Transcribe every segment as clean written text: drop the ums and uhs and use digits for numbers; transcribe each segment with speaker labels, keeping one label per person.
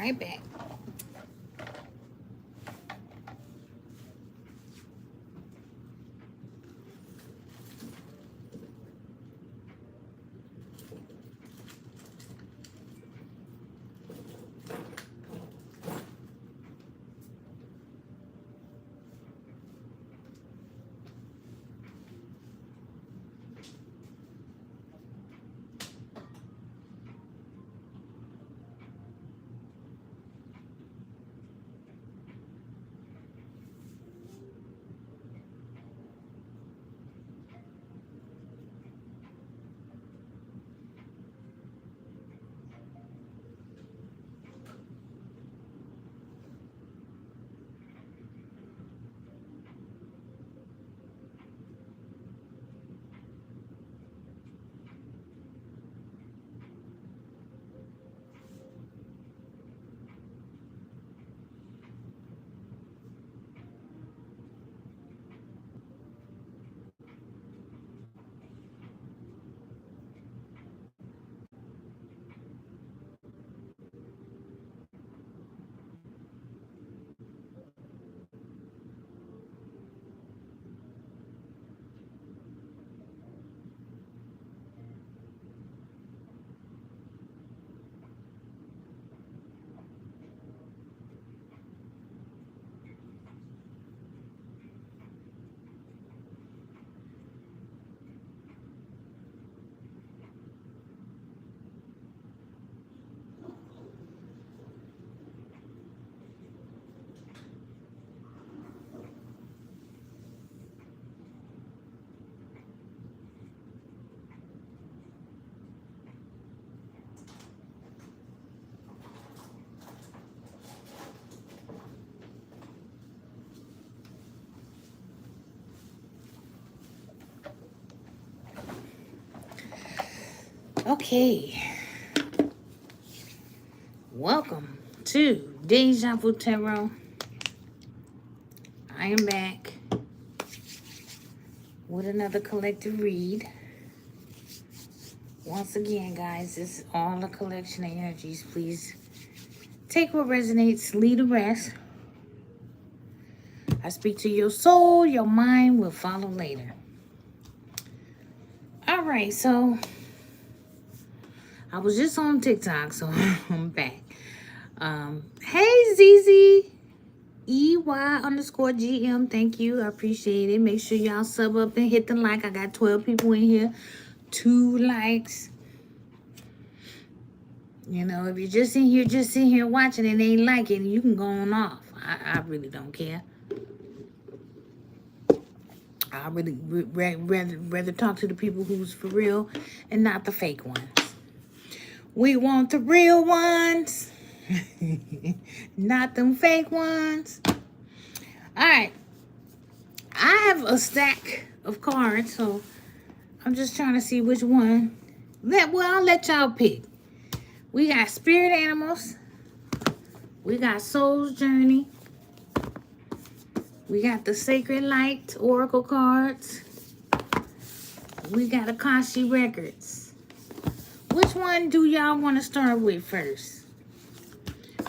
Speaker 1: right back. Okay. Welcome to Deja Vu Tarot. I am back with another collective read. Once again, guys, this is all a collection of energies. Please take what resonates, leave the rest. I speak to your soul, your mind will follow later. All right, so I was just on TikTok, so I'm back. Hey, ZZ. EY_GM, thank you. I appreciate it. Make sure y'all sub up and hit the like. I got 12 people in here. 2 likes. You know, if you're just in here watching and ain't liking, you can go on off. I really don't care. I really rather talk to the people who's for real and not the fake ones. We want the real ones. Not them fake ones. All right. I have a stack of cards, so I'm just trying to see which one. I'll let y'all pick. We got spirit animals. We got soul's journey. We got the sacred light oracle cards. We got Akashic records. Which one do y'all want to start with first?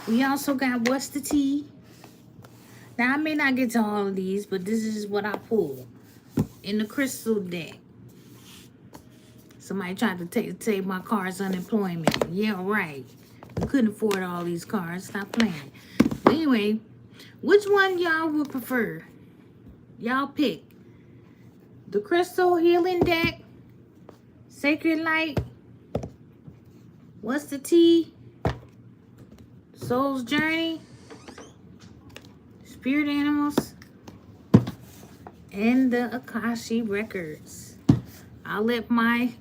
Speaker 1: We also got what's the tea? Now, I may not get to all of these, but this is what I pulled in the crystal deck. Somebody tried to take my cards unemployment. Yeah, right. We couldn't afford all these cards. Stop playing. But anyway, which one y'all would prefer? Y'all pick. The crystal healing deck, sacred light, what's the tea? Soul's journey, spirit animals, and the Akashic records. I'll let my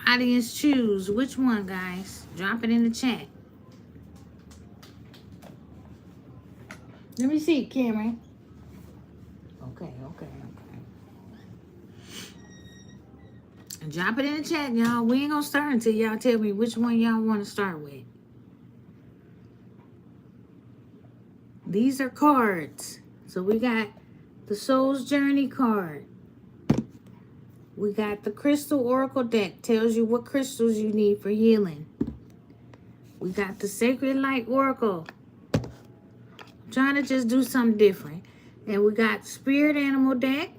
Speaker 1: audience choose which one, guys. Drop it in the chat. Let me see, Cameron. Okay. And drop it in the chat, y'all. We ain't gonna start until y'all tell me which one y'all want to start with. These are cards. So we got the Soul's Journey card. We got the Crystal Oracle deck. Tells you what crystals you need for healing. We got the Sacred Light Oracle. I'm trying to just do something different. And we got Spirit Animal deck.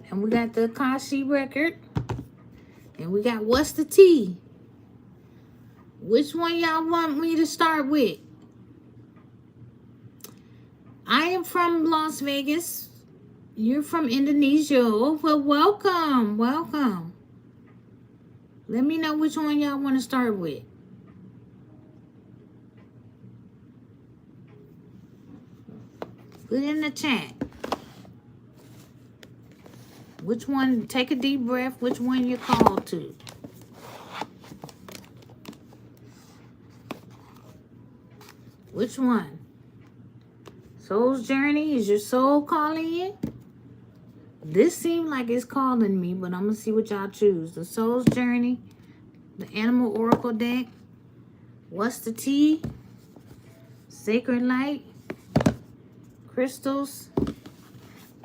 Speaker 1: And we got the Akashi record. And we got What's the Tea? Which one y'all want me to start with? I am from Las Vegas. You're from Indonesia. Oh, well, welcome. Welcome. Let me know which one y'all want to start with. Put it in the chat. Which one? Take a deep breath. Which one you're called to? Which one? Soul's Journey? Is your soul calling you? This seems like it's calling me, but I'm going to see what y'all choose. The Soul's Journey, the Animal Oracle deck, What's the Tea, Sacred Light, Crystals,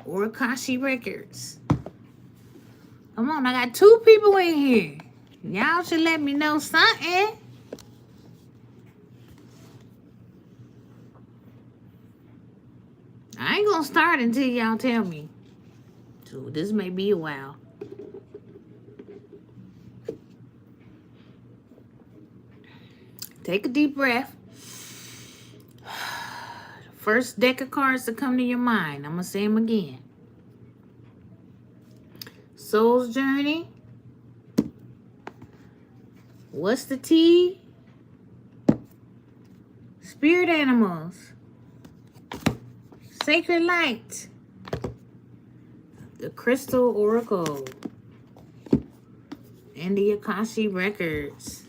Speaker 1: or Akashi Records. Come on, I got 2 people in here. Y'all should let me know something. I ain't going to start until y'all tell me. So this may be a while. Take a deep breath. First deck of cards to come to your mind. I'm going to say them again. Soul's Journey. What's the Tea? Spirit Animals. Sacred Light. The Crystal Oracle. And the Akashi Records.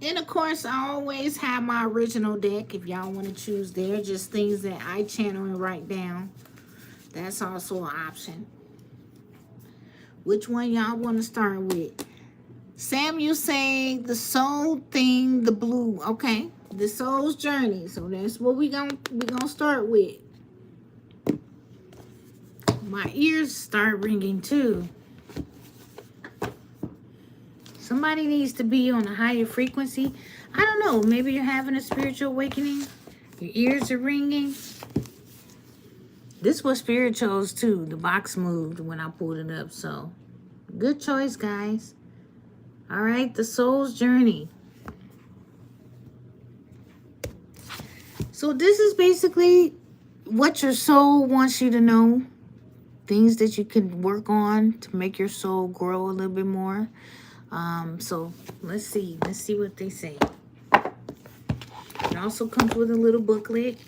Speaker 1: And of course, I always have my original deck if y'all want to choose there. Just things that I channel and write down. That's also an option. Which one y'all want to start with? Sam, you say the soul thing, the blue. Okay. The Soul's Journey. So that's what we gonna start with. My ears start ringing too. Somebody needs to be on a higher frequency. I don't know. Maybe you're having a spiritual awakening. Your ears are ringing. This was Spirit chose too. The box moved when I pulled it up. So, good choice, guys. All right. The Soul's Journey. So, this is basically what your soul wants you to know. Things that you can work on to make your soul grow a little bit more. So let's see what they say. It also comes with a little booklet.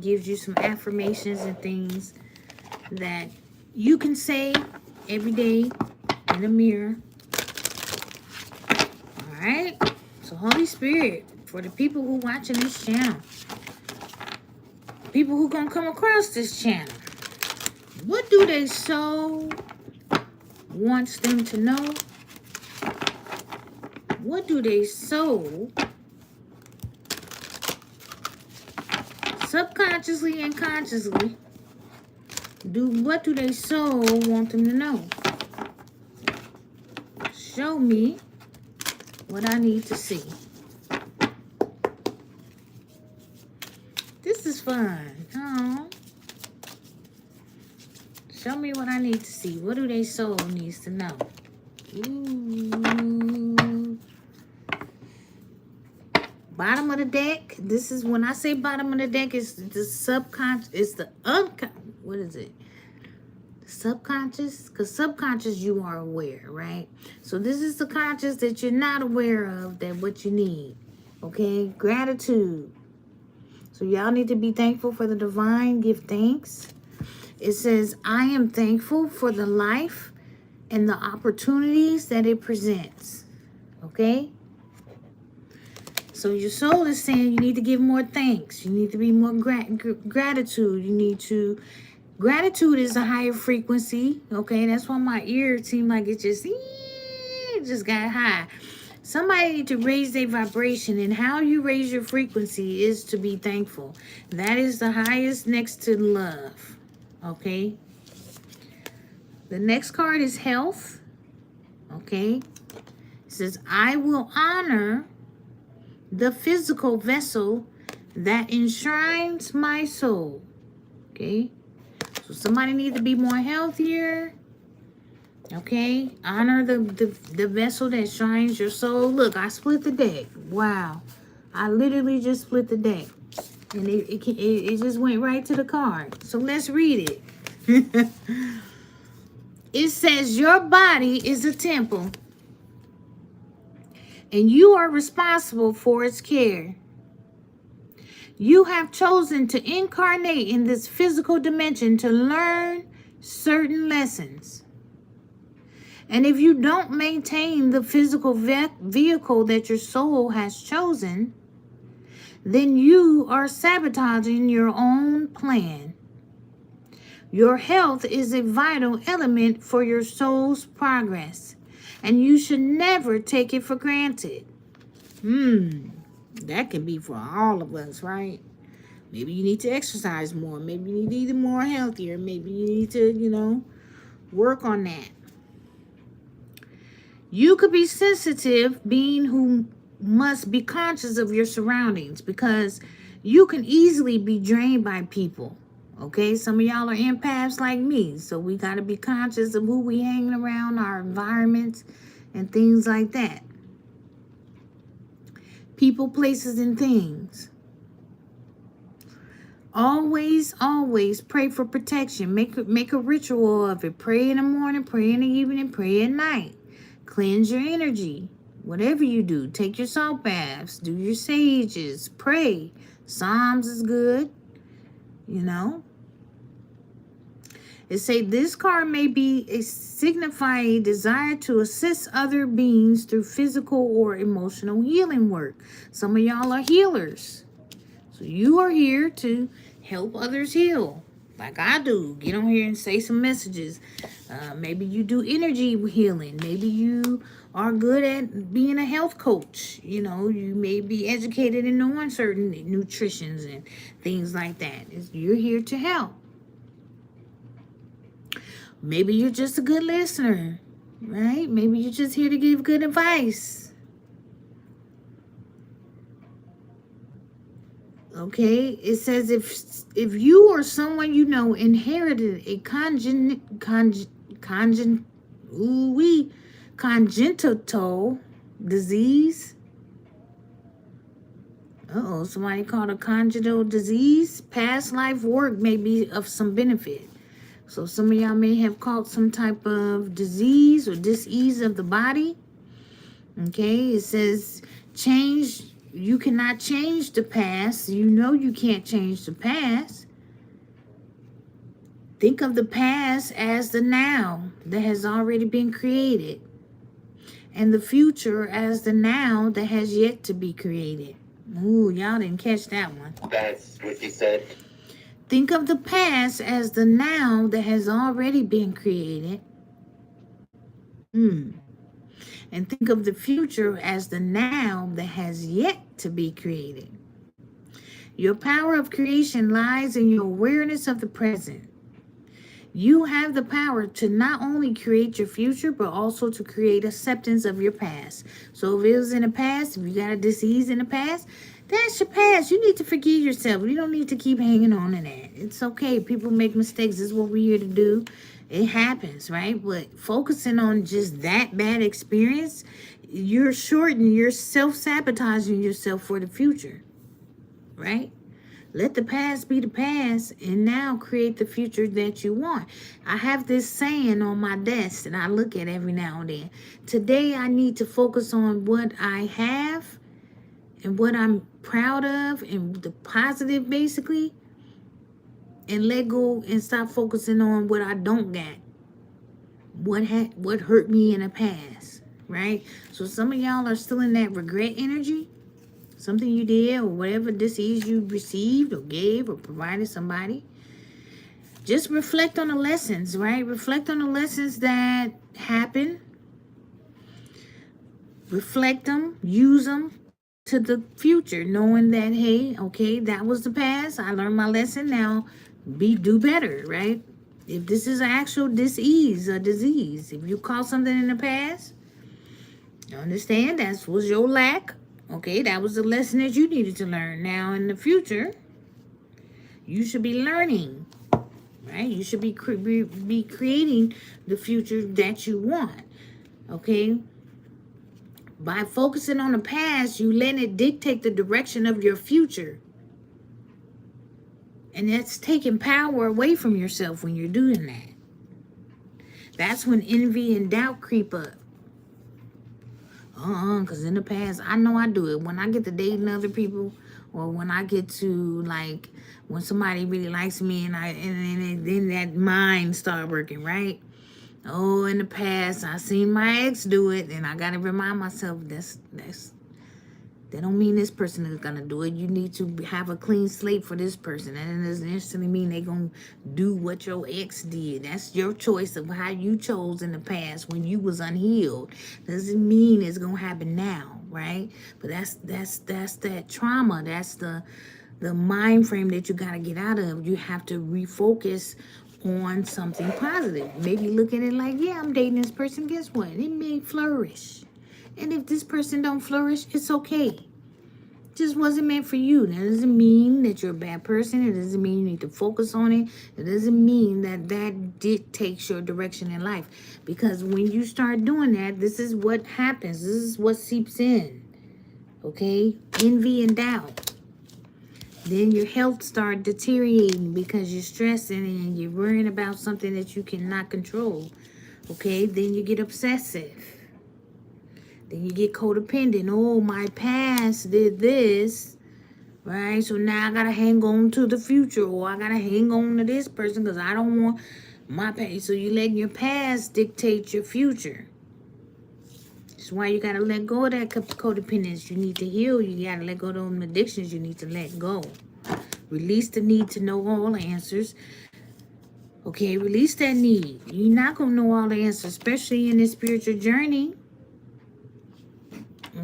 Speaker 1: Gives you some affirmations and things that you can say every day in the mirror. All right. So Holy Spirit, for the people who watching this channel, people who gonna come across this channel, what do they soul wants them to know? What do they soul subconsciously and consciously what do they soul want them to know? Show me what I need to see. This is fun. Oh. Show me what I need to see. What do they soul needs to know? Ooh. Bottom of the deck. This is when I say bottom of the deck, it's the subconscious. It's the what is it? Subconscious? Because subconscious you are aware, right? So this is the conscious that you're not aware of, that what you need. Okay? Gratitude. So y'all need to be thankful for the divine. Give thanks. It says, I am thankful for the life and the opportunities that it presents. Okay? So your soul is saying you need to give more thanks. You need to be more gratitude. You need to... Gratitude is a higher frequency. Okay? That's why my ear seemed like it just got high. Somebody need to raise their vibration. And how you raise your frequency is to be thankful. That is the highest next to love. Okay? The next card is health. Okay? It says, I will honor the physical vessel that enshrines my soul. Okay? So somebody needs to be more healthier. Okay? Honor the vessel that shines your soul. Look, I split the deck. Wow. I literally just split the deck. And it just went right to the card. So let's read it. It says, your body is a temple, and you are responsible for its care. You have chosen to incarnate in this physical dimension to learn certain lessons. And if you don't maintain the physical vehicle that your soul has chosen, then you are sabotaging your own plan. Your health is a vital element for your soul's progress, and you should never take it for granted. That can be for all of us, right? Maybe you need to exercise more. Maybe you need to eat more healthier. Maybe you need to, work on that. You could be sensitive, being who must be conscious of your surroundings, because you can easily be drained by people. Okay, some of y'all are empaths like me, so we got to be conscious of who we hanging around, our environments, and things like that. People, places, and things. Always, always pray for protection. Make a ritual of it. Pray in the morning, pray in the evening, pray at night. Cleanse your energy. Whatever you do, take your salt baths, do your sages, pray. Psalms is good, It say this card may be a signifying desire to assist other beings through physical or emotional healing work. Some of y'all are healers. So you are here to help others heal, like I do. Get on here and say some messages. Maybe you do energy healing. Maybe you are good at being a health coach. You may be educated in knowing certain nutritions and things like that. You're here to help. Maybe you're just a good listener, right? Maybe you're just here to give good advice. Okay, it says if you or someone you know inherited a congenital disease. Somebody called a congenital disease. Past life work may be of some benefit. So some of y'all may have caught some type of disease or dis-ease of the body. Okay, it says change. You cannot change the past. You can't change the past. Think of the past as the now that has already been created, and the future as the now that has yet to be created. Ooh, y'all didn't catch that one.
Speaker 2: That's what she said.
Speaker 1: Think of the past as the now that has already been created. And think of the future as the now that has yet to be created. Your power of creation lies in your awareness of the present. You have the power to not only create your future, but also to create acceptance of your past. So if it was in the past, if you got a disease in the past, that's your past. You need to forgive yourself. You don't need to keep hanging on to that. It's okay. People make mistakes. This is what we're here to do. It happens, right? But focusing on just that bad experience, you're self-sabotaging yourself for the future, right? Let the past be the past and now create the future that you want. I have this saying on my desk that I look at every now and then. Today, I need to focus on what I have and what I'm proud of and the positive, basically, and let go and stop focusing on what I don't got. What hurt me in the past, right? So some of y'all are still in that regret energy. Something you did or whatever disease you received or gave or provided somebody. Just reflect on the lessons, right? Reflect on the lessons that happened. Reflect them, use them to the future, knowing that, hey, okay, that was the past. I learned my lesson. Now do better, right? If this is an actual disease, if you caught something in the past, Understand that was your lack. Okay, that was the lesson that you needed to learn. Now in the future, you should be learning, right? You should be creating the future that you want. Okay, by focusing on the past, you let it dictate the direction of your future. And that's taking power away from yourself when you're doing that. That's when envy and doubt creep up. Because in the past, I know I do it. When I get to dating other people, or when I get to, like, when somebody really likes me and then that mind start working, right? Oh, in the past, I seen my ex do it, and I got to remind myself, that don't mean this person is going to do it. You need to have a clean slate for this person. And it doesn't necessarily mean they're going to do what your ex did. That's your choice of how you chose in the past when you was unhealed. Doesn't mean it's going to happen now, right? But that's that trauma. That's the mind frame that you got to get out of. You have to refocus on something positive. Maybe look at it like, yeah, I'm dating this person. Guess what? It may flourish. And if this person don't flourish, it's okay. It just wasn't meant for you. That doesn't mean that you're a bad person. It doesn't mean you need to focus on it. It doesn't mean that dictates your direction in life. Because when you start doing that, this is what happens. This is what seeps in. Okay? Envy and doubt. Then your health starts deteriorating because you're stressing and you're worrying about something that you cannot control. Okay? Then you get obsessive. Then you get codependent. Oh, my past did this, right? So now I got to hang on to the future, or I got to hang on to this person because I don't want my past. So you let your past dictate your future. That's why you got to let go of that codependence. You need to heal. You got to let go of those addictions. You need to let go. Release the need to know all the answers. Okay, release that need. You're not going to know all the answers, especially in this spiritual journey.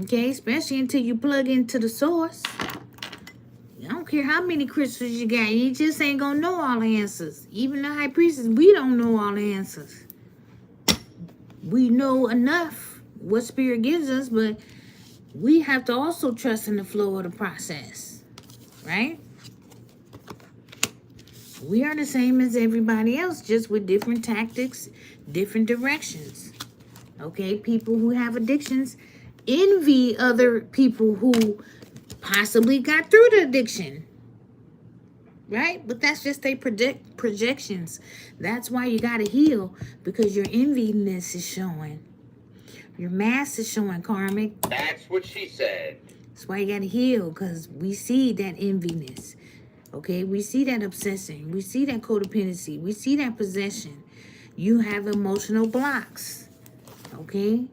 Speaker 1: Okay, especially until you plug into the source. I don't care how many crystals you got. You just ain't going to know all the answers. Even the high priestess, we don't know all the answers. We know enough what spirit gives us, but we have to also trust in the flow of the process. Right? We are the same as everybody else, just with different tactics, different directions. Okay, people who have addictions envy other people who possibly got through the addiction, right? But that's just their projections. That's why you got to heal, because your enviness is showing. Your mask is showing, karmic.
Speaker 2: That's what she said.
Speaker 1: That's why you got to heal, because we see that enviness. Okay, we see that obsession. We see that codependency. We see that possession. You have emotional blocks. Okay?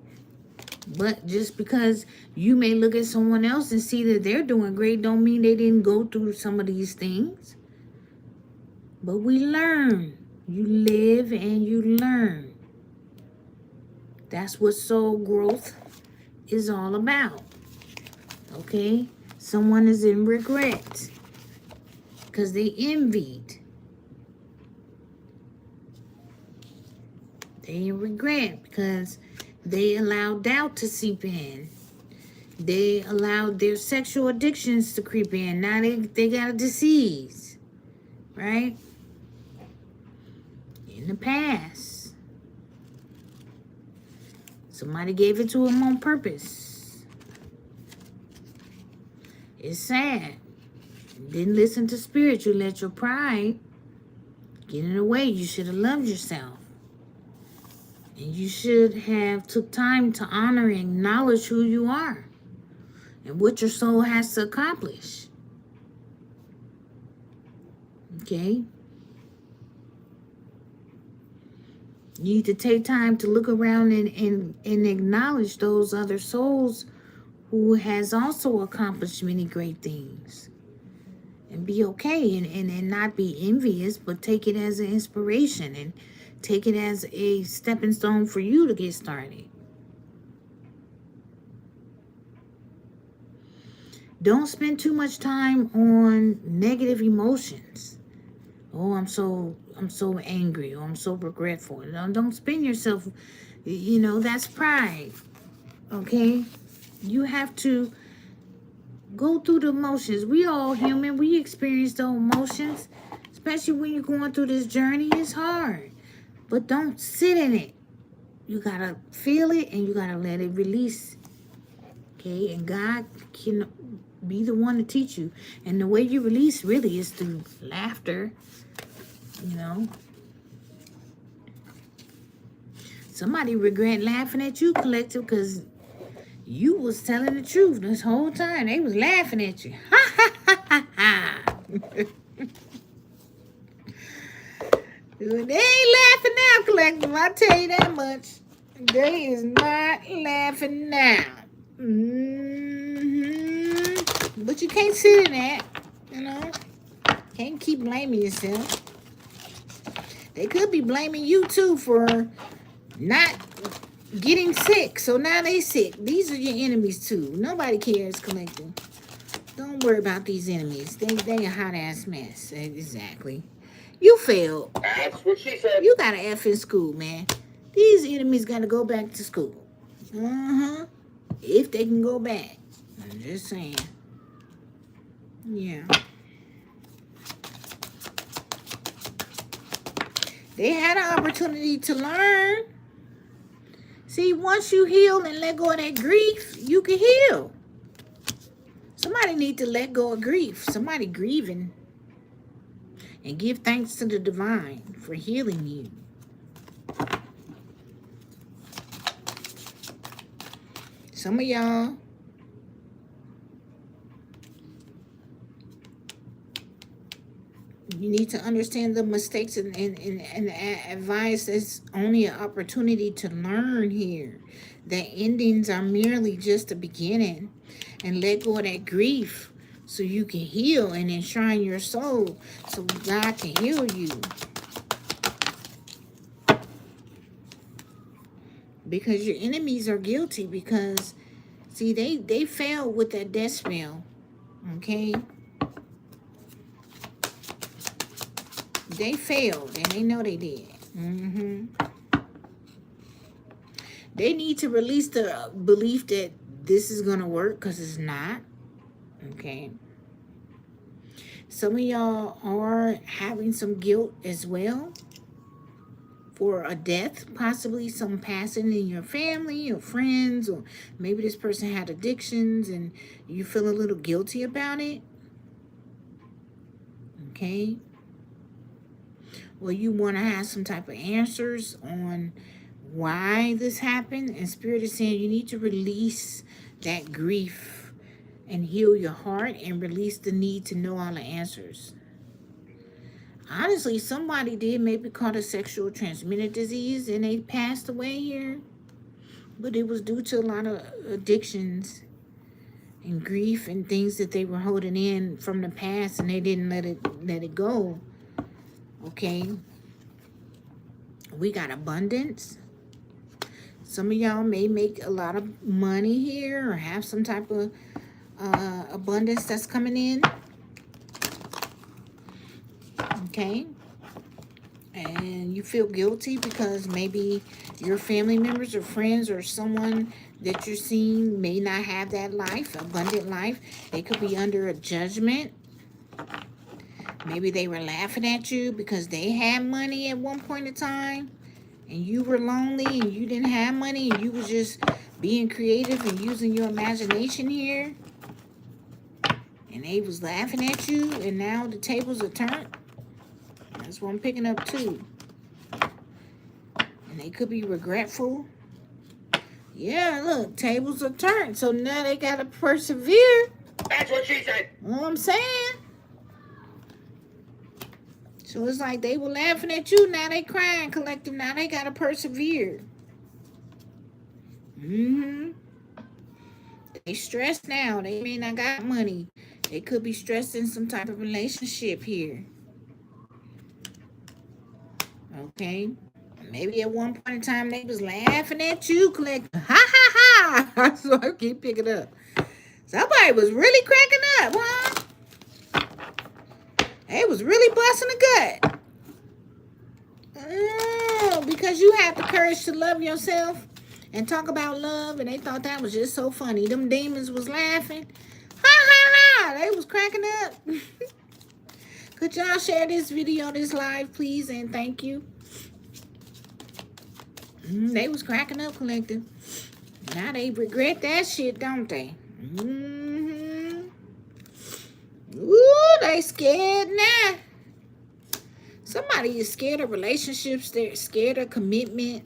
Speaker 1: But just because you may look at someone else and see that they're doing great don't mean they didn't go through some of these things. But we learn. You live and you learn. That's what soul growth is all about. Okay? Someone is in regret because they envied. They in regret because they allowed doubt to seep in. They allowed their sexual addictions to creep in. Now they got a disease, right? In the past. Somebody gave it to them on purpose. It's sad. Didn't listen to spirit. You let your pride get in the way. You should have loved yourself. And you should have took time to honor and acknowledge who you are and what your soul has to accomplish. Okay? You need to take time to look around and acknowledge those other souls who has also accomplished many great things. And be okay and not be envious, but take it as an inspiration and take it as a stepping stone for you to get started. Don't spend too much time on negative emotions. Oh, I'm so angry. Or I'm so regretful. Don't spend yourself, that's pride. Okay? You have to go through the emotions. We all human. We experience those emotions. Especially when you're going through this journey. It's hard. But don't sit in it. You got to feel it and you got to let it release. Okay? And God can be the one to teach you. And the way you release really is through laughter. You know? Somebody regret laughing at you, collective, because you was telling the truth this whole time. They was laughing at you. Ha ha ha ha ha. They ain't laughing now, collective. I tell you that much. They is not laughing now. But you can't sit in that, you know. Can't keep blaming yourself. They could be blaming you too for not getting sick. So now they sick. These are your enemies too. Nobody cares, collective. Don't worry about these enemies. They a hot ass mess. Exactly. You failed.
Speaker 2: That's what she said.
Speaker 1: You got an F in school, man. These enemies got to go back to school. If they can go back. I'm just saying. Yeah. They had an opportunity to learn. See, once you heal and let go of that grief, you can heal. Somebody need to let go of grief. Somebody grieving. And give thanks to the divine for healing you. Some of y'all, you need to understand the mistakes and advise there's only an opportunity to learn here. That endings are merely just the beginning. And let go of that grief so you can heal and enshrine your soul so God can heal you. Because your enemies are guilty because, see, they failed with that death spell. Okay? They failed and they know they did. They need to release the belief that this is going to work because it's not. Okay? Some of y'all are having some guilt as well for a death, possibly some passing in your family or friends, or maybe this person had addictions and you feel a little guilty about it. Okay? Well, you want to have some type of answers on why this happened, and Spirit is saying you need to release that grief and heal your heart and release the need to know all the answers. Honestly, somebody did maybe caught a sexual transmitted disease and they passed away here, but it was due to a lot of addictions and grief and things that they were holding in from the past and they didn't let it go. Okay, we got abundance. Some of y'all may make a lot of money here or have some type of abundance that's coming in. Okay, and you feel guilty because maybe your family members or friends or someone that you're seeing may not have that life, abundant life. They could be under a judgment. Maybe they were laughing at you because they had money at one point in time and you were lonely and you didn't have money and you was just being creative and using your imagination here. And they was laughing at you and now the tables are turned. That's what I'm picking up too. And they could be regretful. Yeah, look, tables are turned. So now they got to persevere.
Speaker 2: That's what she said.
Speaker 1: You know what I'm saying? So it's like they were laughing at you. Now they crying, collective. Now they got to persevere. They stressed now. They may not got money. They could be stressed in some type of relationship here. Okay? Maybe at one point in time they was laughing at you, collective. Ha ha ha. So I keep picking up. Somebody was really cracking up, huh? They was really busting a gut. Oh, because you have the courage to love yourself and talk about love, and they thought that was just so funny. Them demons was laughing. Ha ha ha! They was cracking up. Could y'all share this video, this live, please, and thank you. They was cracking up, collective. Now they regret that shit, don't they? Ooh, they scared now. Somebody is scared of relationships. They're scared of commitment.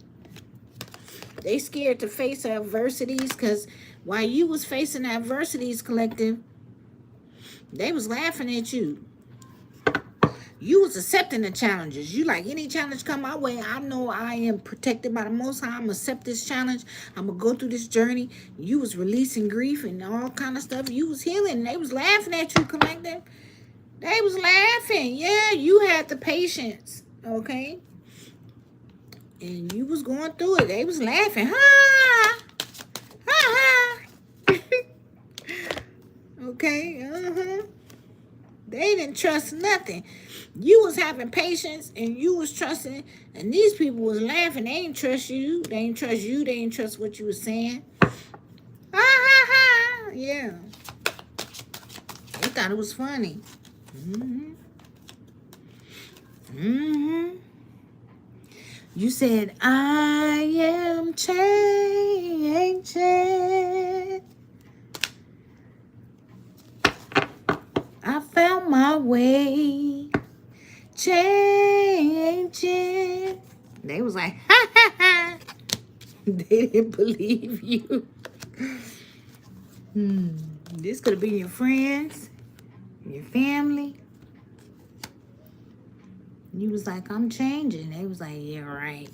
Speaker 1: They scared to face adversities, because while you was facing adversities, collective, they was laughing at you. You was accepting the challenges. You like, any challenge come my way, I know I am protected by the Most High. I'm going to accept this challenge. I'm going to go through this journey. You was releasing grief and all kind of stuff. You was healing. They was laughing at you, collective. They was laughing. Yeah, you had the patience, okay? And you was going through it. They was laughing. Ha! Ha ha! Okay, They didn't trust nothing. You was having patience and you was trusting, and these people was laughing. They didn't trust you. They didn't trust you. They didn't trust what you was saying. Ha ha ha! Yeah. They thought it was funny. You said, I am changing. I found my way. Changing. They was like, ha ha ha. They didn't believe you. This could have been your friends, your family. You was like, I'm changing. They was like, yeah, right.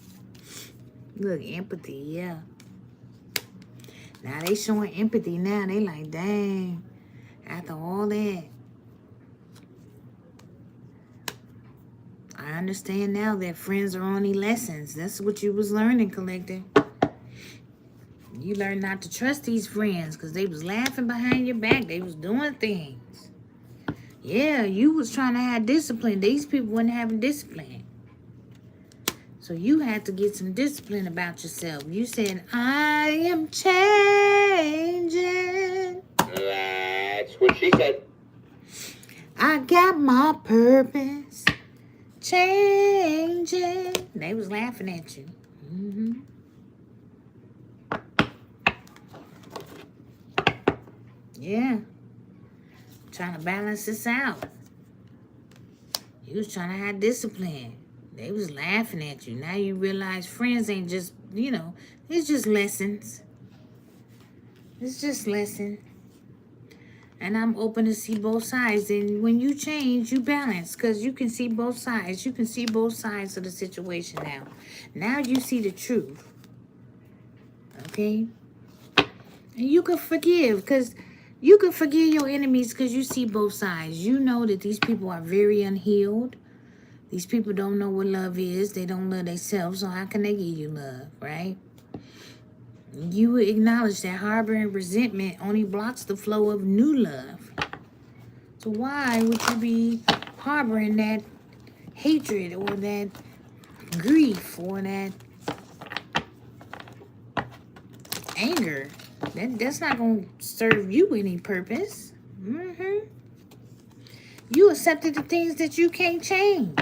Speaker 1: Look, empathy, yeah. Now they showing empathy now. They like, dang, after all that. I understand now that friends are only lessons. That's what you was learning, collective. You learned not to trust these friends because they was laughing behind your back. They was doing things. Yeah, you was trying to have discipline. These people wasn't having discipline. So you had to get some discipline about yourself. You said, I am changing.
Speaker 2: That's what she said.
Speaker 1: I got my purpose. Changing. They was laughing at you. Yeah. Trying to balance this out. You was trying to have discipline. They was laughing at you. Now you realize friends ain't just, it's just lessons. It's just lesson. And I'm open to see both sides. And when you change, you balance. Because you can see both sides. You can see both sides of the situation now. Now you see the truth. Okay? And you can forgive. Because you can forgive your enemies because you see both sides. You know that these people are very unhealed. These people don't know what love is. They don't love themselves. So how can they give you love, right? You would acknowledge that harboring resentment only blocks the flow of new love. So why would you be harboring that hatred or that grief or that anger? That's not going to serve you any purpose. You accepted the things that you can't change.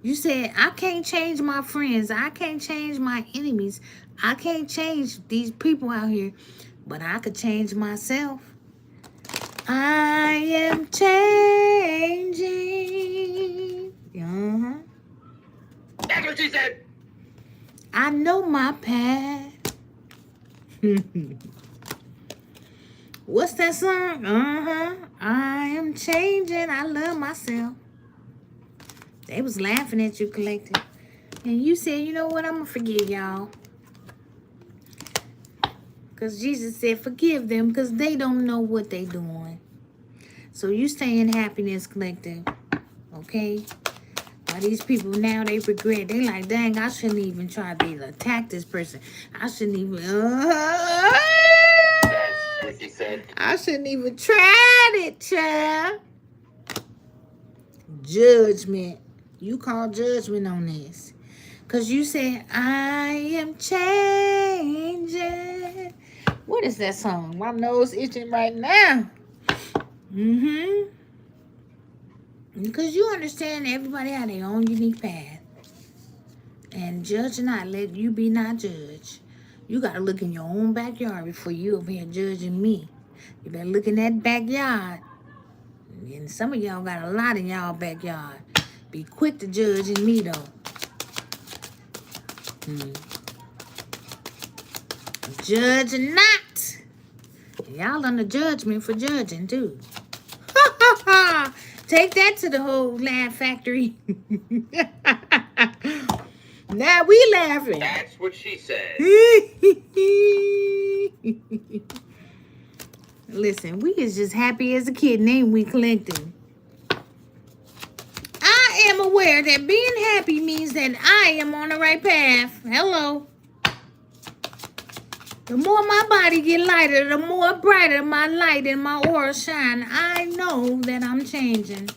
Speaker 1: You said, I can't change my friends. I can't change my enemies. I can't change these people out here. But I could change myself. I am changing.
Speaker 2: That's what she said.
Speaker 1: I know my path. What's that song? I am changing. I love myself. They was laughing at you, collective. And you said, you know what? I'm going to forgive y'all. Because Jesus said, forgive them because they don't know what they doing. So you stay in happiness, collective. Okay? While these people now, they regret. They like, dang, I shouldn't even try to attack this person. I shouldn't even...
Speaker 2: That's what she said.
Speaker 1: I shouldn't even try it, child. Judgment. You call judgment on this. Because you said, I am changing. What is that song? My nose itching right now. Because you understand everybody have their own unique path. And judge not, let you be not judged. You got to look in your own backyard before you over here judging me. You better look in that backyard. And some of y'all got a lot in y'all backyard. Be quick to judging me, though. Judge not. Y'all under judgment for judging, too. Take that to the whole laugh factory. Now we laughing.
Speaker 2: That's what she said.
Speaker 1: Listen, we is just happy as a kid, ain't we, collective? I am aware that being happy means that I am on the right path. Hello. The more my body get lighter, the more brighter my light and my aura shine. I know that I'm changing.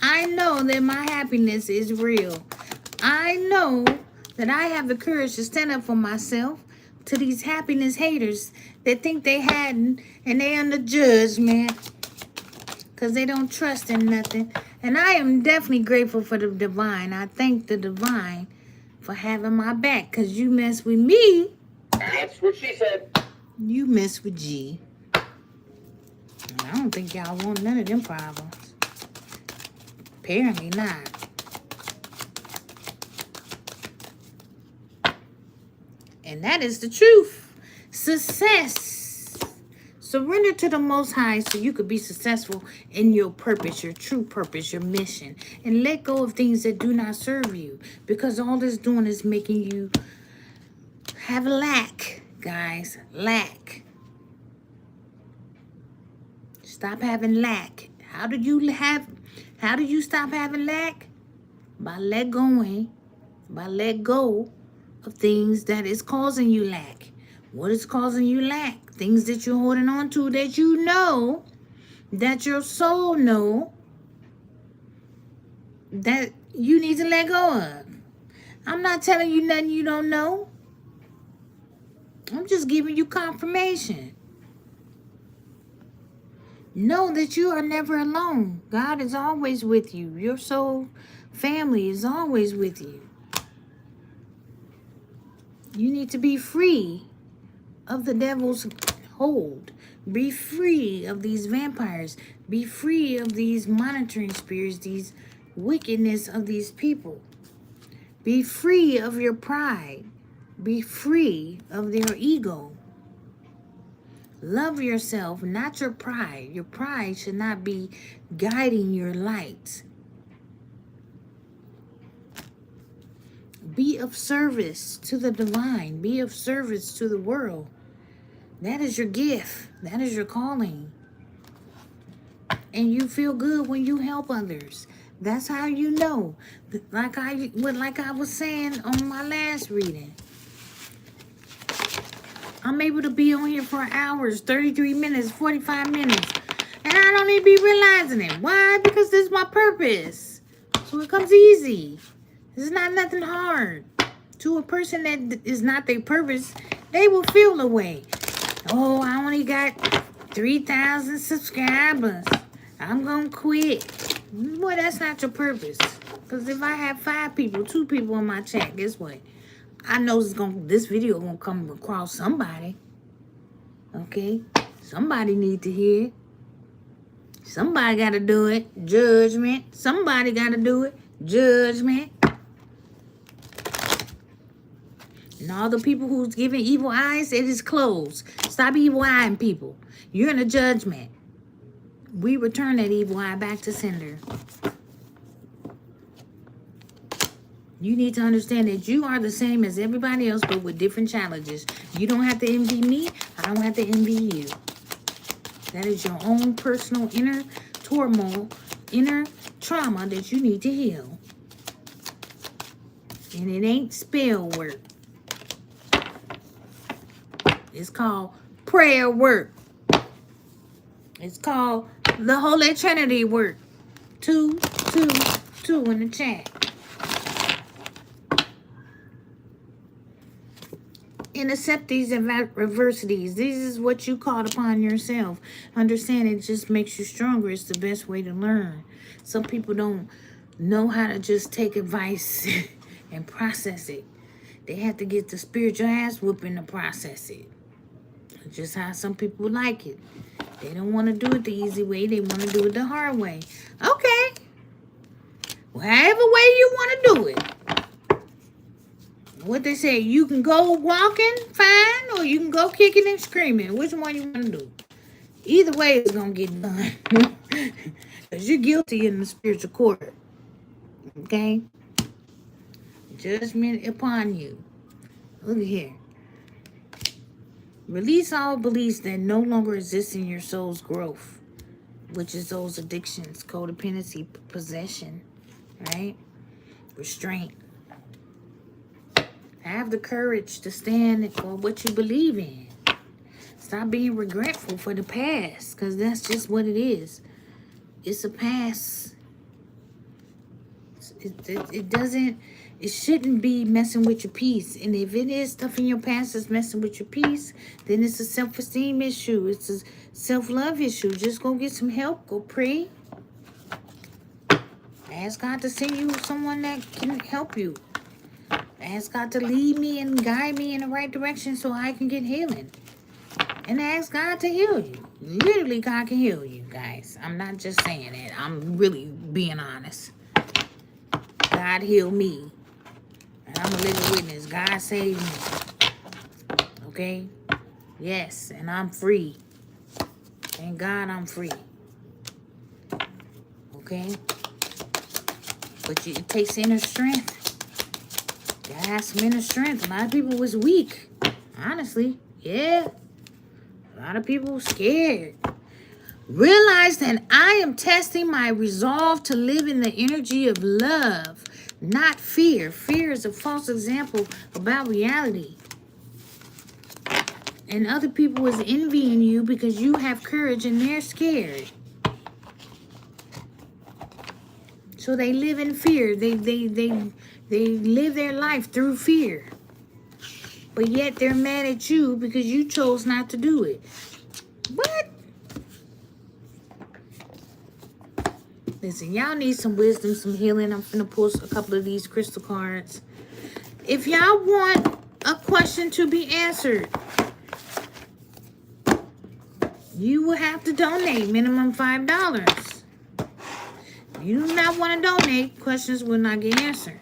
Speaker 1: I know that my happiness is real. I know that I have the courage to stand up for myself to these happiness haters that think they hadn't and they under judgment because they don't trust in nothing. And I am definitely grateful for the divine. I thank the divine for having my back because you mess with me.
Speaker 2: That's what she said.
Speaker 1: You mess with G. I don't think y'all want none of them problems. Apparently not. And that is the truth. Success. Surrender to the Most High so you could be successful in your purpose, your true purpose, your mission. And let go of things that do not serve you. Because all it's doing is making you have lack, guys. Lack. Stop having lack. How do you stop having lack? By let go of things that is causing you lack. What is causing you lack? Things that you're holding on to that you know, that your soul know, that you need to let go of. I'm not telling you nothing you don't know. I'm just giving you confirmation. Know that you are never alone. God is always with you. Your soul family is always with you. You need to be free of the devil's hold. Be free of these vampires. Be free of these monitoring spirits, these wickedness of these people. Be free of your pride. Be free of their ego. Love yourself, not your pride. Your pride should not be guiding your light. Be of service to the divine. Be of service to the world. That is your gift. That is your calling. And you feel good when you help others. That's how you know. Like I was saying on my last reading. I'm able to be on here for hours, 33 minutes, 45 minutes. And I don't even be realizing it. Why? Because this is my purpose. So it comes easy. This is not nothing hard. To a person that is not their purpose, they will feel the way. Oh, I only got 3,000 subscribers. I'm going to quit. Boy, that's not your purpose. Because if I have 5 people, 2 people in my chat, guess what? I know this video going to come across somebody. Okay? Somebody need to hear it. Somebody got to do it. Judgment. Somebody got to do it. Judgment. And all the people who's giving evil eyes, it is closed. Stop evil eyeing people. You're in a judgment. We return that evil eye back to sender. You need to understand that you are the same as everybody else, but with different challenges. You don't have to envy me. I don't have to envy you. That is your own personal inner turmoil, inner trauma that you need to heal. And it ain't spell work. It's called prayer work. It's called the Holy Trinity work. 2, 2, 2 in the chat. and accept these adversities. This is what you called upon yourself. Understand it just makes you stronger. It's the best way to learn. Some people don't know how to just take advice and process it. They have to get the spiritual ass whooping to process it. Just how some people like it. They don't want to do it the easy way. They want to do it the hard way. Okay. However way you want to do it. What they say, you can go walking, fine, or you can go kicking and screaming. Which one you want to do? Either way, it's going to get done. Because you're guilty in the spiritual court. Okay? Judgment upon you. Look here. Release all beliefs that no longer exist in your soul's growth, which is those addictions, codependency, possession, right? Restraint. Have the courage to stand for what you believe in. Stop being regretful for the past, because that's just what it is. It's a past. It shouldn't be messing with your peace. And if it is stuff in your past that's messing with your peace, then it's a self-esteem issue. It's a self-love issue. Just go get some help. Go pray. Ask God to send you someone that can help you. Ask God to lead me and guide me in the right direction so I can get healing. And ask God to heal you. Literally, God can heal you, guys. I'm not just saying it. I'm really being honest. God healed me. And I'm a living witness. God saved me. Okay? Yes, and I'm free. Thank God I'm free. Okay? But it takes inner strength. You gotta have some inner strength. A lot of people was weak. Honestly. Yeah. A lot of people scared. Realize that I am testing my resolve to live in the energy of love, not fear. Fear is a false example about reality. And other people is envying you because you have courage and they're scared. So they live in fear. They live their life through fear. But yet they're mad at you because you chose not to do it. What? Listen, y'all need some wisdom, some healing. I'm finna pull a couple of these crystal cards. If y'all want a question to be answered, you will have to donate minimum $5. If you do not want to donate, questions will not get answered.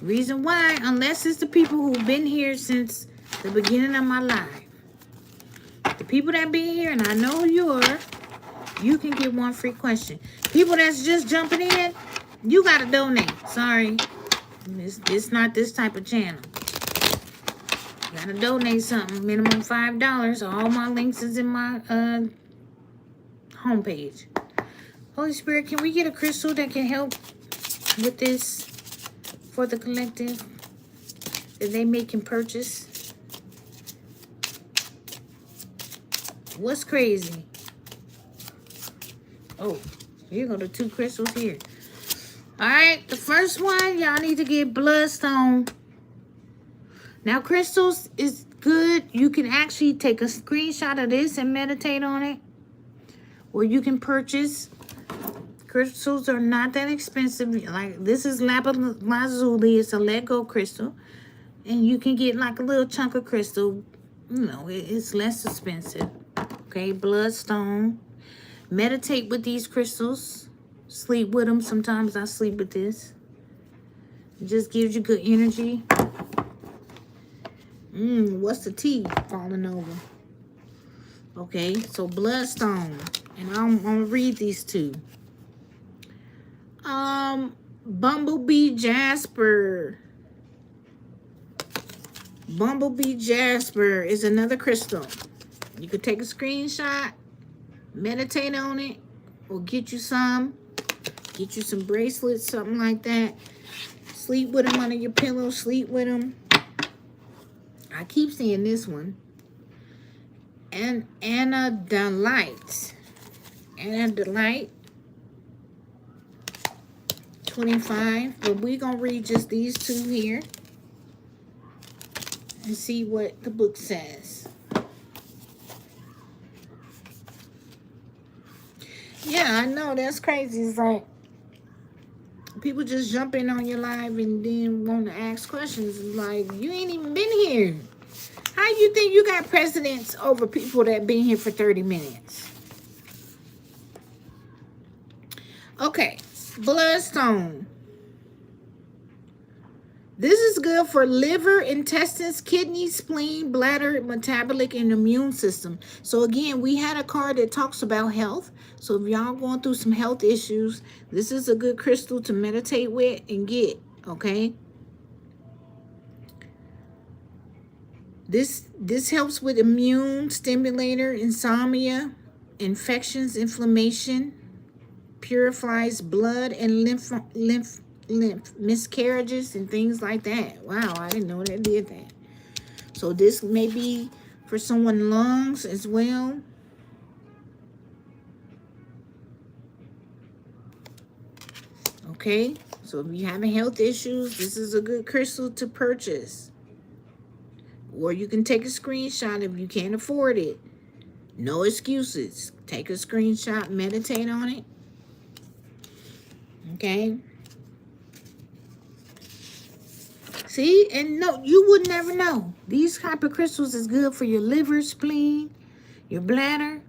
Speaker 1: Reason why, unless it's the people who've been here since the beginning of my life. The people that been here, and I know who you are, you can get one free question. People that's just jumping in, you got to donate. Sorry. It's not this type of channel. You got to donate something. Minimum $5. All my links is in my homepage. Holy Spirit, can we get a crystal that can help with this for the collective that they can purchase? What's crazy? Oh, here go the two crystals here. All right, the first one, y'all need to get bloodstone. Now, crystals is good. You can actually take a screenshot of this and meditate on it. Or you can purchase. Crystals are not that expensive. Like, this is lapis lazuli. It's a Lego crystal. And you can get like a little chunk of crystal. You know, it's less expensive. Okay, bloodstone. Meditate with these crystals. Sleep with them. Sometimes I sleep with this. It just gives you good energy. What's the tea falling over? Okay, so bloodstone. And I'm gonna read these two. Bumblebee Jasper. Bumblebee Jasper is another crystal. You could take a screenshot, meditate on it, or get you some bracelets, something like that. Sleep with them under your pillow, sleep with them. I keep seeing this one. And Anna Delight. Anna Delight. 25. But we're going to read just these two here. and see what the book says. Yeah, I know. That's crazy. It's like people just jump in on your live and then want to ask questions. Like, you ain't even been here. How you think you got precedence over people that been here for 30 minutes? Okay, bloodstone. This is good for liver, intestines, kidneys, spleen, bladder, metabolic, and immune system. So again, we had a card that talks about health. So if y'all going through some health issues, this is a good crystal to meditate with and get, okay? This helps with immune stimulator, insomnia, infections, inflammation, purifies blood and lymph miscarriages and things like that. Wow, I didn't know that did that. So this may be for someone lungs as well. Okay, so if you're having health issues, this is a good crystal to purchase. Or you can take a screenshot if you can't afford it. No excuses. Take a screenshot, meditate on it. Okay. See, and no, you would never know. These type of crystals is good for your liver, spleen, your bladder,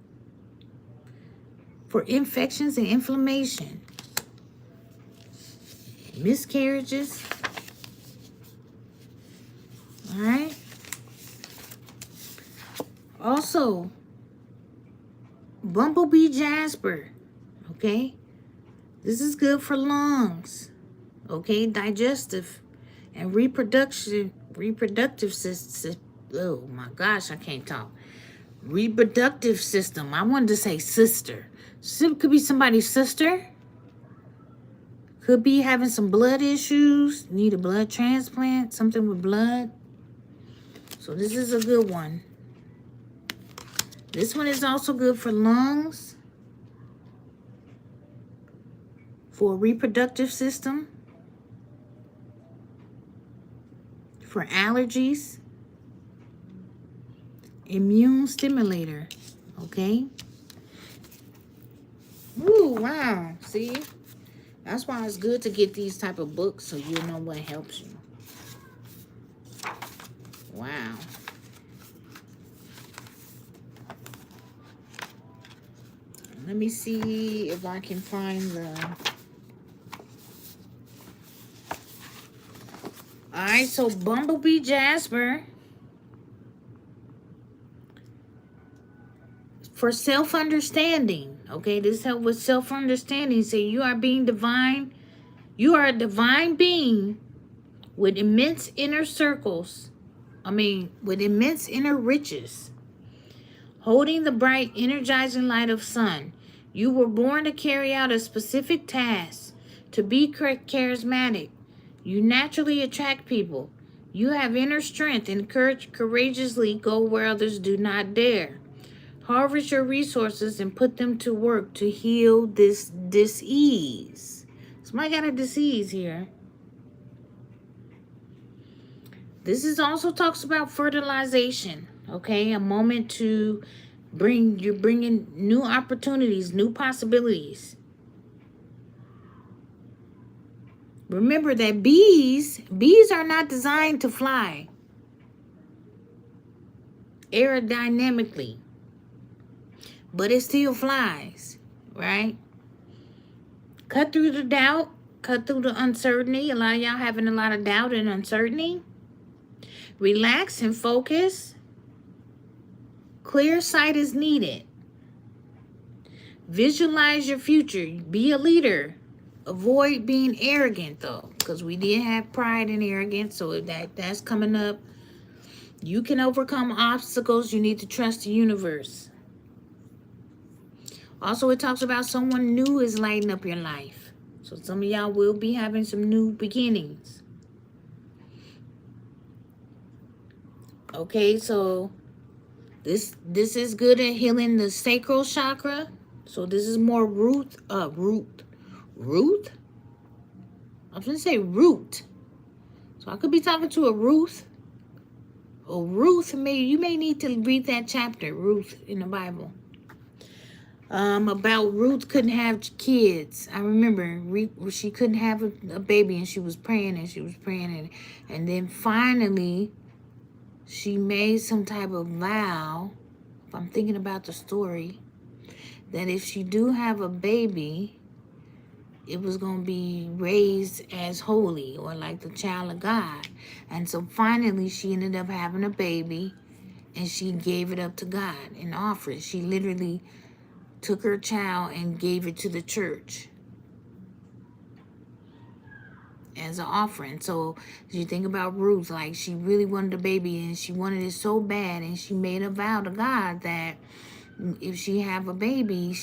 Speaker 1: for infections and inflammation, miscarriages. All right. Also, bumblebee jasper. Okay. This is good for lungs. Okay, digestive and reproductive system. Oh my gosh, I can't talk. Reproductive system. I wanted to say sister. So could be somebody's sister. Could be having some blood issues. Need a blood transplant. Something with blood. So this is a good one. This one is also good for lungs. For reproductive system. For allergies. Immune stimulator. Okay. Ooh, wow. See? That's why it's good to get these type of books so you know what helps you. Wow. Let me see if I can find the... Alright, so Bumblebee Jasper. For self-understanding. Okay, this help with self-understanding. Say you are being divine. You are a divine being with immense inner circles. With immense inner riches. Holding the bright, energizing light of sun. You were born to carry out a specific task. To be charismatic. You naturally attract people. You have inner strength and courageously go where others do not dare. Harvest your resources and put them to work to heal this disease. Somebody got a disease here. This is also talks about fertilization. Okay, a moment to you're bringing new opportunities, new possibilities. Remember that bees are not designed to fly aerodynamically. But it still flies, right? Cut through the doubt. Cut through the uncertainty. A lot of y'all having a lot of doubt and uncertainty. Relax and focus. Clear sight is needed. Visualize your future. Be a leader. Avoid being arrogant, though. Because we did have pride and arrogance. So that's coming up. You can overcome obstacles. You need to trust the universe. Also, it talks about someone new is lighting up your life. So some of y'all will be having some new beginnings. Okay, so this is good at healing the sacral chakra. So this is more root? I was going to say root. So I could be talking to a Ruth. Oh, Ruth, you may need to read that chapter, Ruth, in the Bible. About Ruth couldn't have kids. I remember she couldn't have a baby, and she was praying and then finally she made some type of vow. If I'm thinking about the story, that if she do have a baby, it was going to be raised as holy or like the child of God. And so finally she ended up having a baby, and she gave it up to God and offered it. She literally took her child and gave it to the church as an offering. So you think about Ruth, like she really wanted a baby and she wanted it so bad, and she made a vow to God that if she have a baby,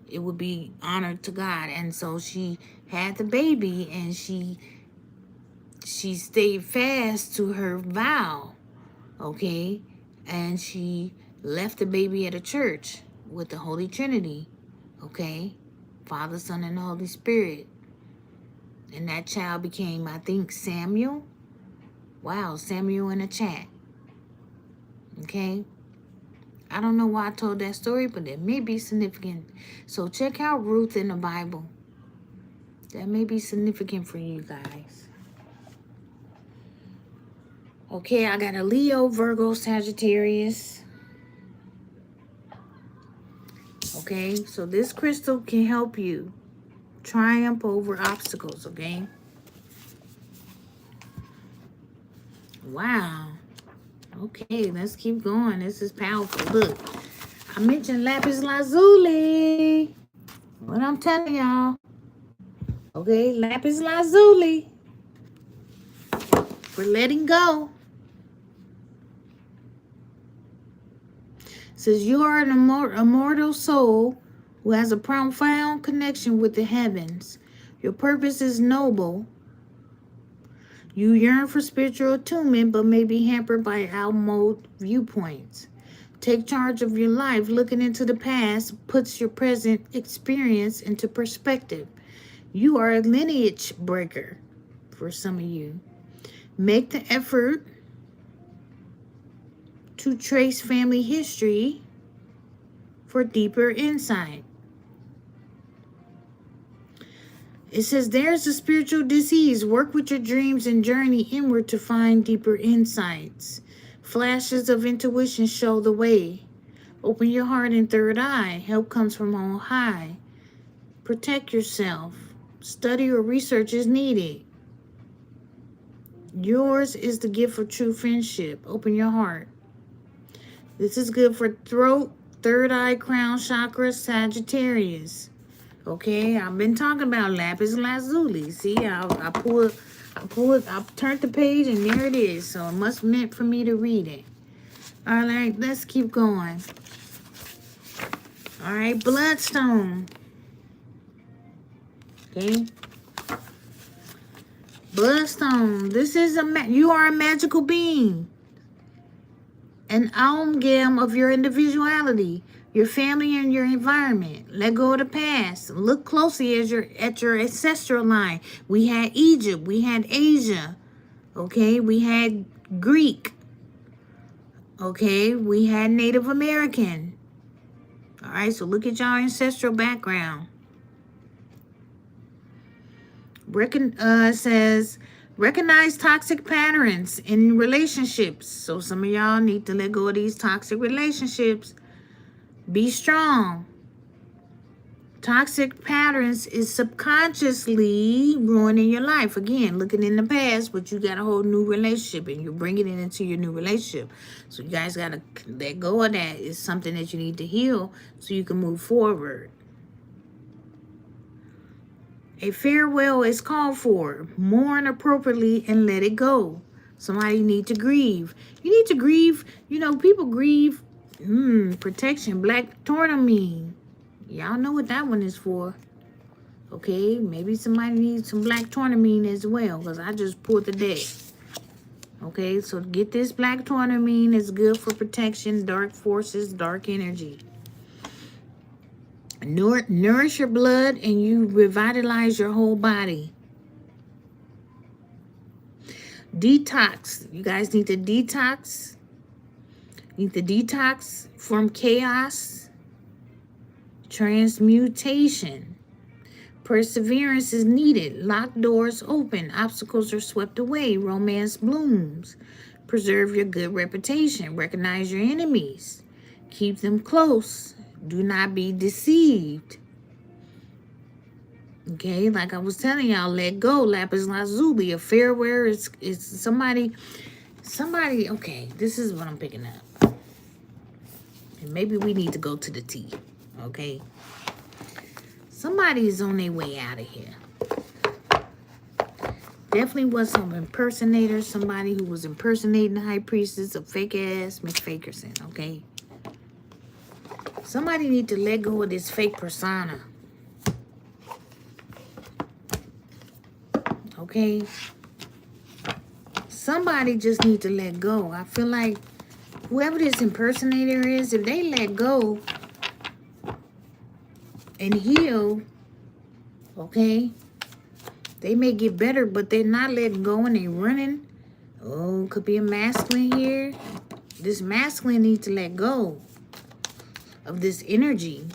Speaker 1: it would be honored to God. And so she had the baby, and she stayed fast to her vow, okay? And she left the baby at a church with the Holy Trinity, okay? Father, Son, and the Holy Spirit. And that child became, I think, Samuel. Wow, Samuel in the chat. Okay? I don't know why I told that story, but it may be significant. So check out Ruth in the Bible. That may be significant for you guys. Okay, I got a Leo, Virgo, Sagittarius. Okay, so this crystal can help you triumph over obstacles, okay? Wow. Okay, let's keep going. This is powerful. Look, I mentioned lapis lazuli. What I'm telling y'all. Okay, lapis lazuli. For letting go. It says you are an immortal soul who has a profound connection with the heavens. Your purpose is noble. You yearn for spiritual attunement, but may be hampered by outmoded viewpoints. Take charge of your life. Looking into the past puts your present experience into perspective. You are a lineage breaker for some of you. Make the effort to trace family history for deeper insight. It says there's a spiritual disease. Work with your dreams and journey inward to find deeper insights. Flashes of intuition show the way. Open your heart and third eye. Help comes from on high. Protect yourself. Study or research is needed. Yours is the gift of true friendship. Open your heart. This is good for throat, third eye, crown chakra, Sagittarius. Okay, I've been talking about lapis lazuli. See, I turned the page and there it is. So it must meant for me to read it. All right, let's keep going. All right, bloodstone. Okay. Bloodstone. This is you are a magical being. An amalgam of your individuality, your family, and your environment. Let go of the past. Look closely at your ancestral line. We had Egypt. We had Asia. Okay, we had Greek. Okay, we had Native American. All right, so look at your ancestral background. Says recognize toxic patterns in relationships. So some of y'all need to let go of these toxic relationships. Be strong. Toxic patterns is subconsciously ruining your life. Again, looking in the past, but you got a whole new relationship and you're bringing it into your new relationship. So you guys got to let go of that. It's something that you need to heal so you can move forward. A farewell is called for. Mourn appropriately and let it go. Somebody need to grieve. You need to grieve. You know, people grieve. Protection. Black tourmaline. Y'all know what that one is for. Okay, maybe somebody needs some black tourmaline as well, because I just pulled the deck. Okay, so get this black tourmaline. It's good for protection, dark forces, dark energy. Nourish your blood and you revitalize your whole body. Detox. You guys need to detox. You need to detox from chaos. Transmutation. Perseverance is needed. Locked doors open. Obstacles are swept away. Romance blooms. Preserve your good reputation. Recognize your enemies. Keep them close. Do not be deceived. Okay, like I was telling y'all, let go. Lapis lazuli. A farewell is somebody. Okay, this is what I'm picking up. And maybe we need to go to the tea. Okay. Somebody is on their way out of here. Definitely was some impersonator. Somebody who was impersonating the high priestess, a fake ass Miss Fakerson. Okay. Somebody need to let go of this fake persona. Okay. Somebody just need to let go. I feel like whoever this impersonator is, if they let go and heal, okay, they may get better, but they're not letting go and they're running. Oh, could be a masculine here. This masculine needs to let go of this energy.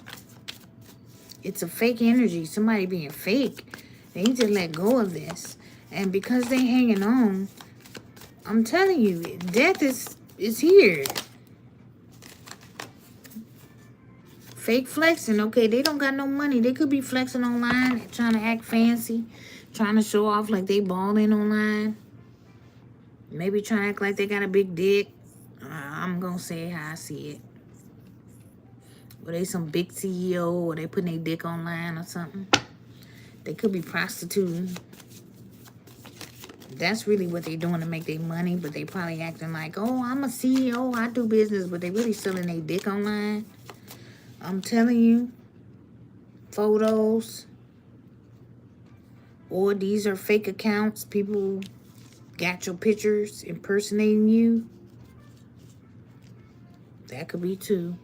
Speaker 1: It's a fake energy. Somebody being fake. They need to let go of this. And because they're hanging on, I'm telling you, death is here. Fake flexing, okay? They don't got no money. They could be flexing online, trying to act fancy, trying to show off like they balling online. Maybe trying to act like they got a big dick. I'm going to say how I see it. Or they some big CEO, or they putting their dick online or something. They could be prostituting. That's really what they doing to make their money, but they probably acting like, oh, I'm a CEO, I do business, but they really selling their dick online. I'm telling you, photos, or these are fake accounts. People got your pictures impersonating you. That could be too.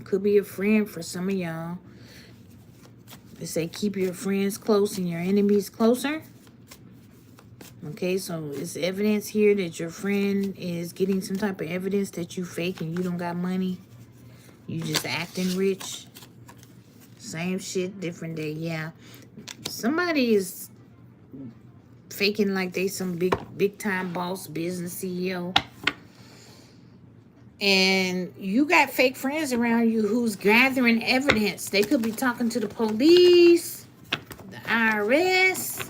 Speaker 1: Could be a friend for some of y'all. They say keep your friends close and your enemies closer. Okay, so it's evidence here that your friend is getting some type of evidence that you fake and you don't got money. You just acting rich. Same shit, different day. Yeah. Somebody is faking like they some big time boss business CEO. And you got fake friends around you who's gathering evidence. They could be talking to the police, the IRS.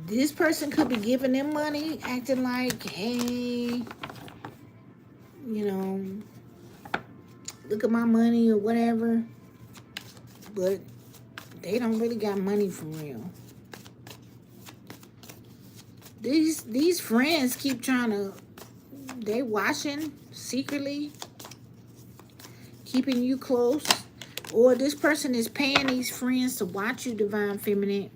Speaker 1: This person could be giving them money, acting like, hey, you know, look at my money or whatever. But they don't really got money for real. These friends keep trying to, they watching secretly, keeping you close. Or this person is paying these friends to watch you, Divine Feminine.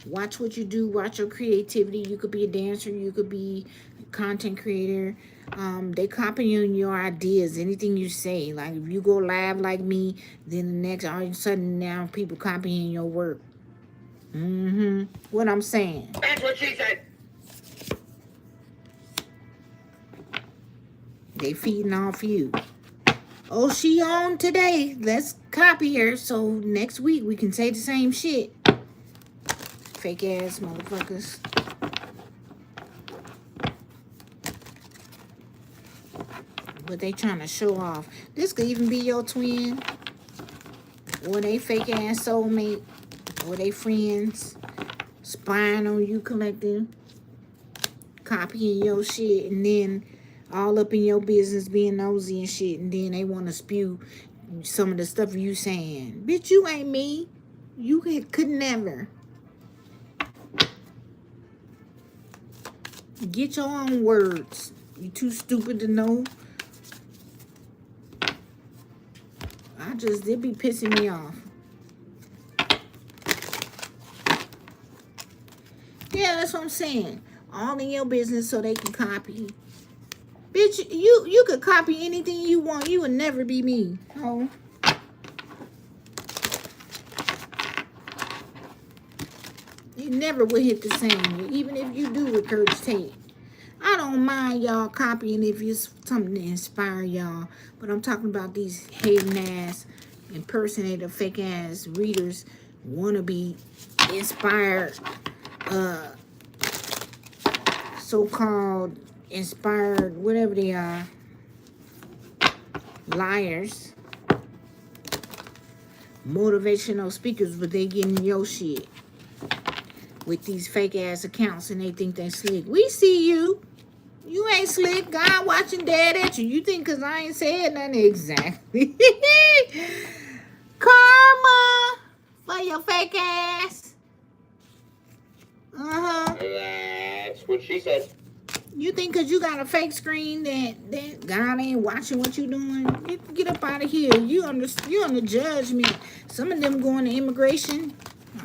Speaker 1: Watch what you do. Watch your creativity. You could be a dancer. You could be a content creator. They copying your ideas. Anything you say. Like if you go live like me, then the next, all of a sudden now people copying your work. What I'm saying.
Speaker 2: That's what she said.
Speaker 1: They feeding off you. Oh, she on today. Let's copy her so next week we can say the same shit. Fake ass motherfuckers. But they trying to show off. This could even be your twin. Or they fake ass soulmate. Or they friends. Spying on you, collecting. Copying your shit. And then all up in your business being nosy and shit. And then they want to spew some of the stuff you saying. Bitch, you ain't me. You could never. Get your own words. You too stupid to know. They be pissing me off. Yeah, that's what I'm saying. All in your business so they can copy. Bitch, you could copy anything you want. You would never be me. Oh. You never would hit the same, even if you do regurgitate. I don't mind y'all copying if it's something to inspire y'all. But I'm talking about these hating ass, impersonator, fake ass readers wanna be inspired, so-called inspired, whatever they are, liars, motivational speakers, but they getting your shit with these fake ass accounts and they think they slick. We see you. You ain't slick. God watching dead at you. You think because I ain't saying nothing exactly. Karma for your fake ass.
Speaker 2: That's what she said.
Speaker 1: You think because you got a fake screen that God ain't watching what you doing? Get up out of here. You on the judgment. Some of them going to immigration.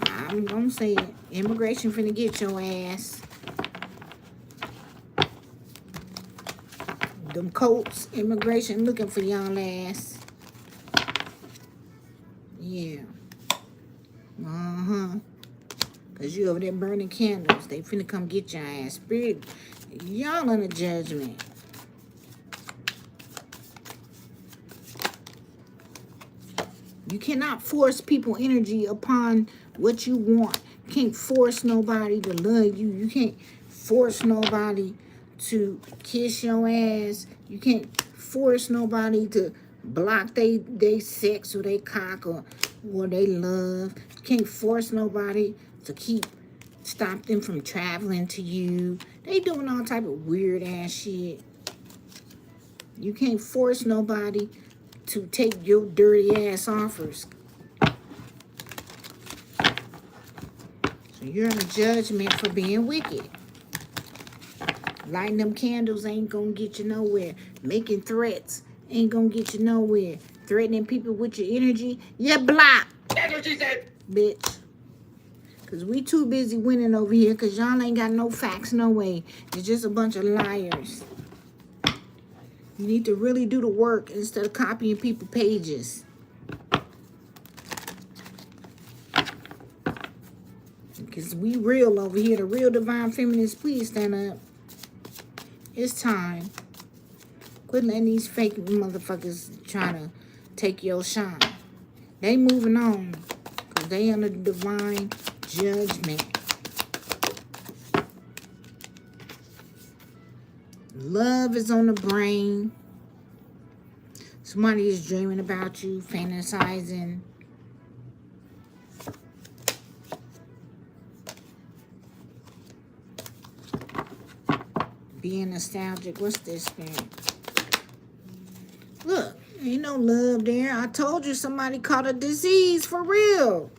Speaker 1: I'm gonna say it. Immigration finna get your ass. Them coats, immigration looking for y'all ass. Yeah. Cause you over there burning candles. They finna come get your ass. Spirit, y'all on the judgment. You cannot force people energy upon what you want. You can't force nobody to love you. You can't force nobody to kiss your ass. You can't force nobody to block they sex or they cock or they love. You can't force nobody to stop them from traveling to you. They doing all type of weird ass shit. You can't force nobody to take your dirty ass offers. So you're in a judgment for being wicked. Lighting them candles ain't gonna get you nowhere. Making threats ain't gonna get you nowhere. Threatening people with your energy, you block.
Speaker 2: That's what she said.
Speaker 1: Bitch. Because we too busy winning over here because y'all ain't got no facts, no way. It's just a bunch of liars. You need to really do the work instead of copying people's pages. Because we real over here. The real divine feminists, please stand up. It's time. Quit letting these fake motherfuckers try to take your shine. They moving on. Because they under divine judgment. Love is on the brain. Somebody is dreaming about you, fantasizing. Being nostalgic. What's this, man? Look, ain't no love there. I told you somebody caught a disease for real.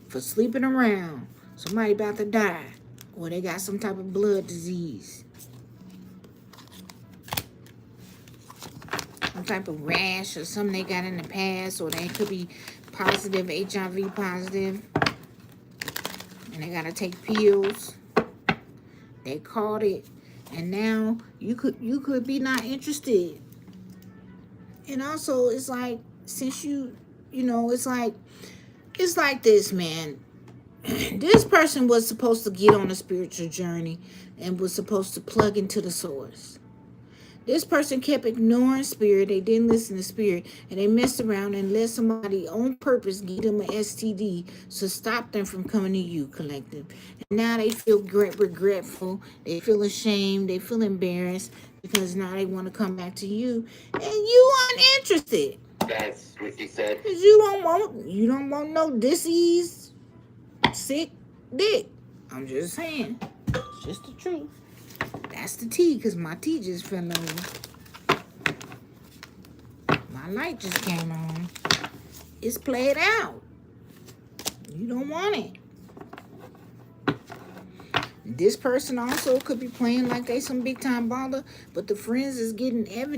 Speaker 1: For sleeping around. Somebody about to die. Or they got some type of blood disease. Some type of rash or something they got in the past. Or they could be positive, HIV positive. And they got to take pills. They caught it. And now you could be not interested. And also, it's like, since it's like this, man. This person was supposed to get on a spiritual journey and was supposed to plug into the source. This person kept ignoring spirit. They didn't listen to spirit. And they messed around and let somebody on purpose give them an STD to stop them from coming to you, collective. And now they feel regretful. They feel ashamed. They feel embarrassed because now they want to come back to you. And you uninterested.
Speaker 2: That's what she said.
Speaker 1: Because you don't want no disease, sick dick. I'm just saying. It's just the truth. That's the tea, because my tea just fell over. My light just came on. It's played out. You don't want it. This person also could be playing like they some big time baller, but the friends is getting evidence.